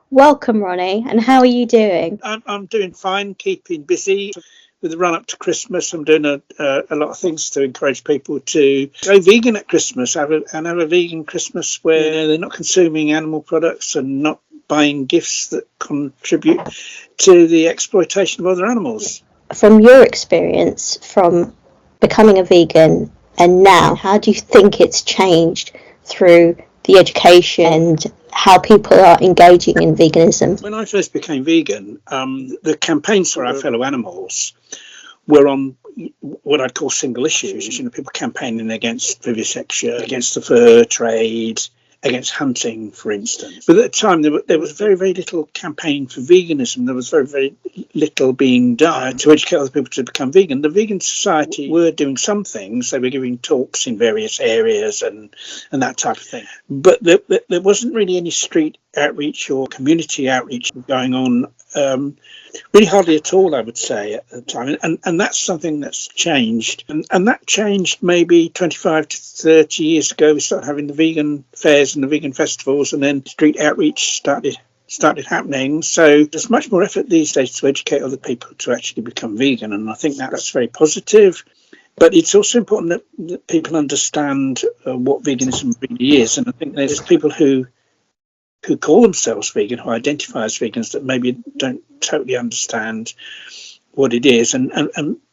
Welcome, Ronnie, and how are you doing? I'm doing fine, keeping busy. With the run up to Christmas, I'm doing a lot of things to encourage people to go vegan at Christmas, have a vegan Christmas where they're not consuming animal products and not buying gifts that contribute to the exploitation of other animals. From your experience from becoming a vegan and now, how do you think it's changed through the education and how people are engaging in veganism? When I first became vegan, the campaigns for our fellow animals were on what I'd call single issues. People campaigning against vivisection, against the fur trade, against hunting, for instance. But at the time, there was very, very little campaign for veganism. There was very, very little being done to educate other people to become vegan. The Vegan Society were doing some things. They were giving talks in various areas and that type of thing. But there wasn't really any street outreach or community outreach going on. Really hardly at all, I would say, at the time. And that's something that's changed. And that changed maybe 25 to 30 years ago. We started having the vegan fairs and the vegan festivals, and then street outreach started happening. So there's much more effort these days to educate other people to actually become vegan. And I think that's very positive. But it's also important that people understand what veganism really is. And I think there's people who call themselves vegan, who identify as vegans, that maybe don't totally understand what it is. And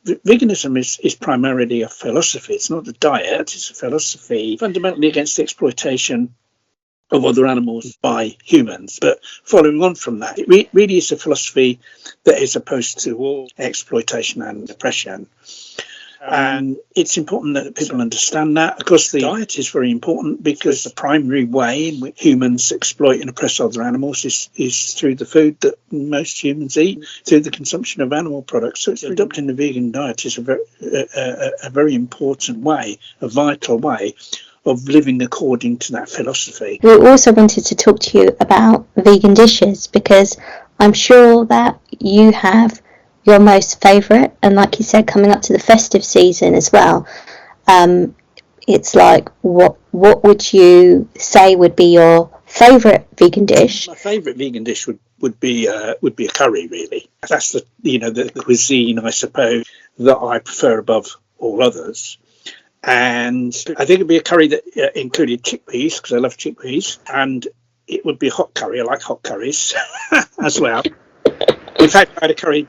veganism is primarily a philosophy. It's not a diet, it's a philosophy fundamentally against the exploitation of other animals by humans. But following on from that, it really is a philosophy that is opposed to all exploitation and oppression. And it's important that people understand that. Of course, the diet is very important because the primary way in which humans exploit and oppress other animals is through the food that most humans eat, through the consumption of animal products. So adopting the vegan diet is a very important way, a vital way of living according to that philosophy. We also wanted to talk to you about vegan dishes because I'm sure that you have your most favourite, and like you said, coming up to the festive season as well, it's like what would you say would be your favourite vegan dish? My favourite vegan dish would be a curry, really. That's the cuisine, I suppose, that I prefer above all others. And I think it'd be a curry that included chickpeas, because I love chickpeas, and it would be a hot curry. I like hot curries as well. In fact, I had a curry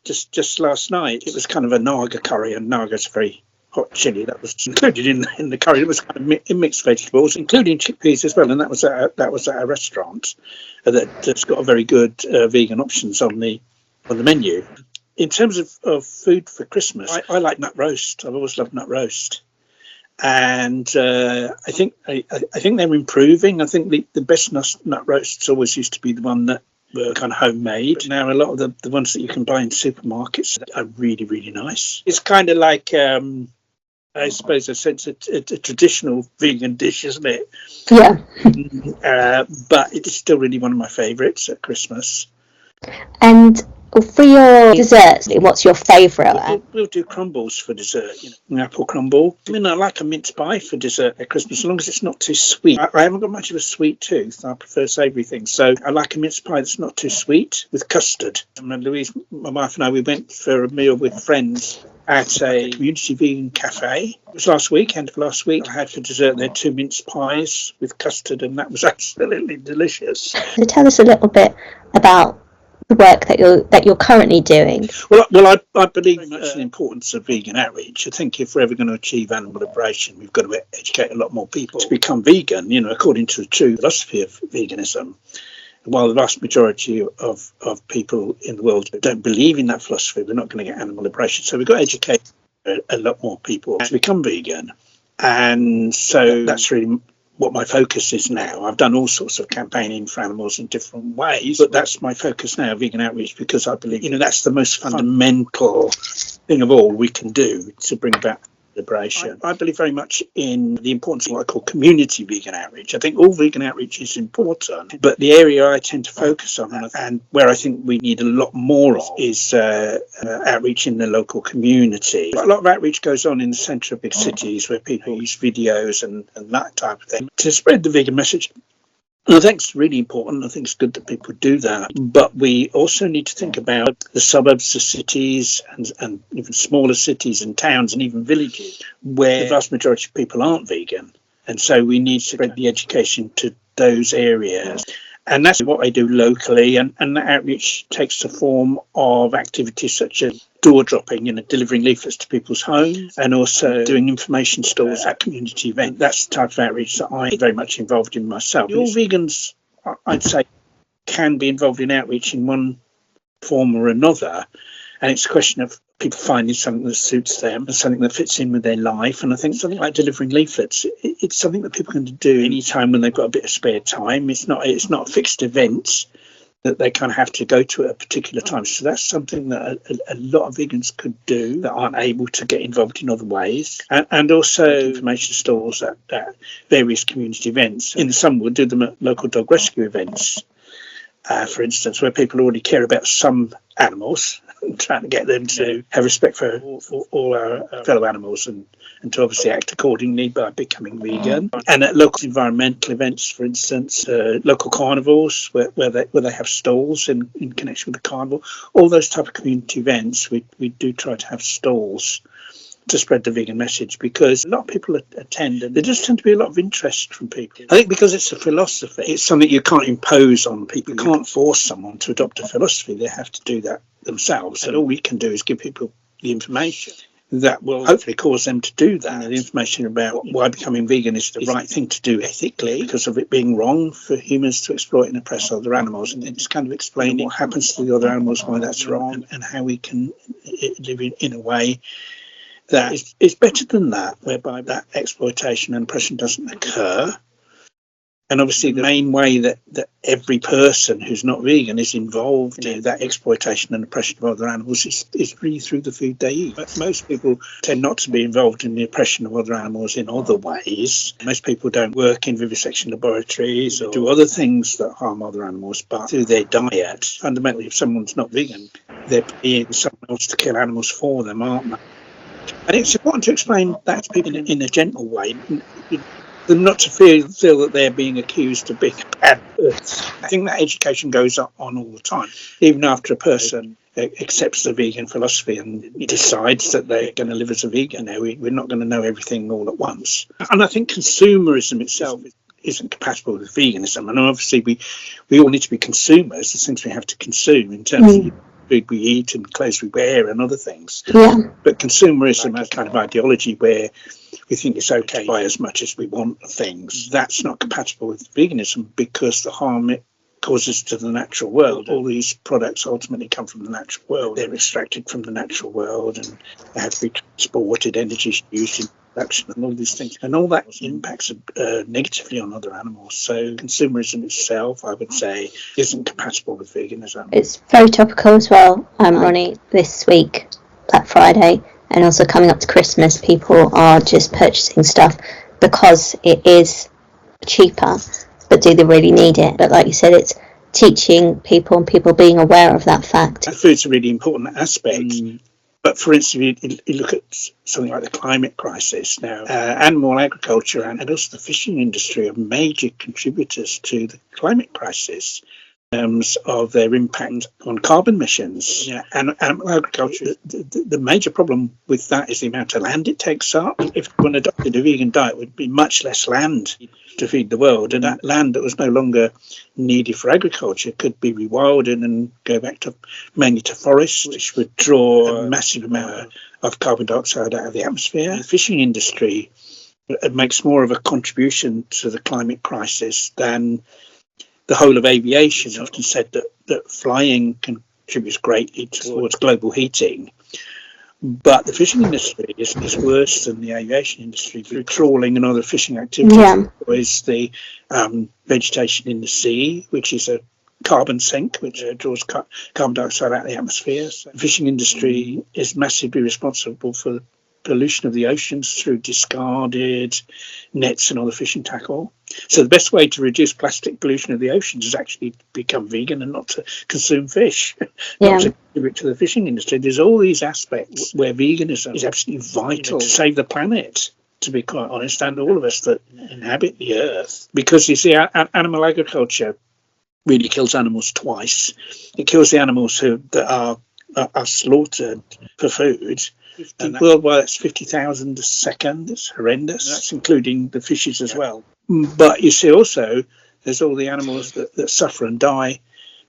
just last night. It was kind of a naga curry, and naga's a very hot chili that was included in the curry. It was kind of mixed vegetables, including chickpeas as well, and that was at a restaurant that's got a very good vegan options on the menu. In terms of food for Christmas, I like nut roast. I've always loved nut roast, and I think they're improving. I think the best nut roasts always used to be the one that were kind of homemade. Now a lot of the ones that you can buy in supermarkets are really, really nice. It's kind of like I suppose a traditional vegan dish, isn't it? Yeah. But it's still really one of my favourites at Christmas. And for your desserts, what's your favourite? We'll do crumbles for dessert, an apple crumble. I mean, I like a mince pie for dessert at Christmas, as long as it's not too sweet. I haven't got much of a sweet tooth. I prefer savoury things. So I like a mince pie that's not too sweet with custard. And Louise, my wife and I, we went for a meal with friends at a community vegan cafe. It was end of last week. I had for dessert there 2 mince pies with custard, and that was absolutely delicious. So tell us a little bit about the work that you're currently doing. Well, I believe very much in the importance of vegan outreach. I think if we're ever going to achieve animal liberation, we've got to educate a lot more people to become vegan, according to the true philosophy of veganism. While the vast majority of people in the world don't believe in that philosophy, we're not going to get animal liberation. So we've got to educate a lot more people to become vegan. And so that's really what my focus is now. I've done all sorts of campaigning for animals in different ways, but that's my focus now, vegan outreach, because I believe, that's the most fundamental thing of all we can do to bring about liberation. I believe very much in the importance of what I call community vegan outreach. I think all vegan outreach is important, but the area I tend to focus on and where I think we need a lot more of is outreach in the local community. A lot of outreach goes on in the centre of big cities where people use videos and that type of thing to spread the vegan message. And I think it's really important. I think it's good that people do that. But we also need to think about the suburbs, the cities, and even smaller cities and towns and even villages where the vast majority of people aren't vegan. And so we need to spread the education to those areas. And that's what I do locally. And that outreach takes the form of activities such as door dropping, delivering leaflets to people's homes, and also doing information stalls at community events. That's the type of outreach that I'm very much involved in myself. All vegans, I'd say, can be involved in outreach in one form or another. And it's a question of people finding something that suits them and something that fits in with their life. And I think something like delivering leaflets, it's something that people can do any time when they've got a bit of spare time. It's not a fixed event that they kind of have to go to at a particular time. So that's something that a lot of vegans could do that aren't able to get involved in other ways. And also information stalls at various community events. In the summer, we'll do them at local dog rescue events, for instance, where people already care about some animals, trying to get them to have respect for all our fellow animals and to obviously act accordingly by becoming vegan. And at local environmental events, for instance, local carnivals where they have stalls in connection with the carnival, all those type of community events, we do try to have stalls to spread the vegan message, because a lot of people attend and there does tend to be a lot of interest from people. I think because it's a philosophy, it's something you can't impose on people. You can't force someone to adopt a philosophy. They have to do that themselves. And all we can do is give people the information that will hopefully cause them to do that. The information about why becoming vegan is the right thing to do ethically, because of it being wrong for humans to exploit and oppress other animals. And it's kind of explaining what happens to the other animals, why that's wrong, and how we can live in a way that is better than that, whereby that exploitation and oppression doesn't occur. And obviously the main way that every person who's not vegan is involved in that exploitation and oppression of other animals is really through the food they eat. But most people tend not to be involved in the oppression of other animals in other ways. Most people don't work in vivisection laboratories or do other things that harm other animals, but through their diet. Fundamentally, if someone's not vegan, they're paying someone else to kill animals for them, aren't they? And it's important to explain that to people in a gentle way, them not to feel that they're being accused of being a bad person. I think that education goes on all the time, even after a person accepts the vegan philosophy and decides that they're going to live as a vegan. We're not going to know everything all at once. And I think consumerism itself isn't compatible with veganism. And obviously we all need to be consumers, the things we have to consume in terms of food we eat and clothes we wear and other things. Yeah. But consumerism is kind of ideology where we think it's okay to buy as much as we want of things. That's not compatible with veganism, because the harm it causes to the natural world. All these products ultimately come from the natural world. They're extracted from the natural world and they have to be transported, energy used in production and all these things. And all that impacts negatively on other animals. So consumerism itself, I would say, isn't compatible with veganism. It's very topical as well, Ronnie, this week, Black Friday, and also coming up to Christmas. People are just purchasing stuff because it is cheaper, but do they really need it? But like you said, it's teaching people and people being aware of that fact. Food's a really important aspect. But for instance, if you look at something like the climate crisis now, animal agriculture and also the fishing industry are major contributors to the climate crisis in terms of their impact on carbon emissions. Yeah. And animal agriculture, the major problem with that is the amount of land it takes up. If one adopted a vegan diet, it would be much less land to feed the world, and that land that was no longer needed for agriculture could be rewilded and go back to mainly to forests, which would draw a massive amount of carbon dioxide out of the atmosphere. The fishing industry makes more of a contribution to the climate crisis than the whole of aviation. It's often said that flying contributes greatly towards global heating. But the fishing industry is worse than the aviation industry through trawling and other fishing activities. Yeah. Is the vegetation in the sea, which is a carbon sink, which draws carbon dioxide out of the atmosphere. So the fishing industry is massively responsible for the pollution of the oceans through discarded nets and other fishing tackle. So the best way to reduce plastic pollution of the oceans is actually to become vegan and not to consume fish, not to contribute to the fishing industry. There's all these aspects where veganism is absolutely vital to save the planet, to be quite honest, and all of us that inhabit the earth. Because you see, animal agriculture really kills animals twice. It kills the animals that are slaughtered for food. And worldwide, that's 50,000 a second. It's horrendous. That's including the fishes as well. But you see also, there's all the animals that suffer and die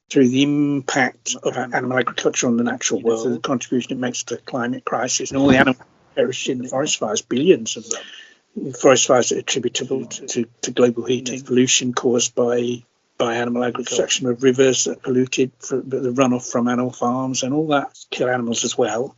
through the impact of animal agriculture on the natural world, so the contribution it makes to the climate crisis, and all the animals perish in the forest fires, billions of them. Forest fires are attributable to global heating, pollution caused by animal agriculture, of rivers that are polluted, for the runoff from animal farms, and all that kill animals as well.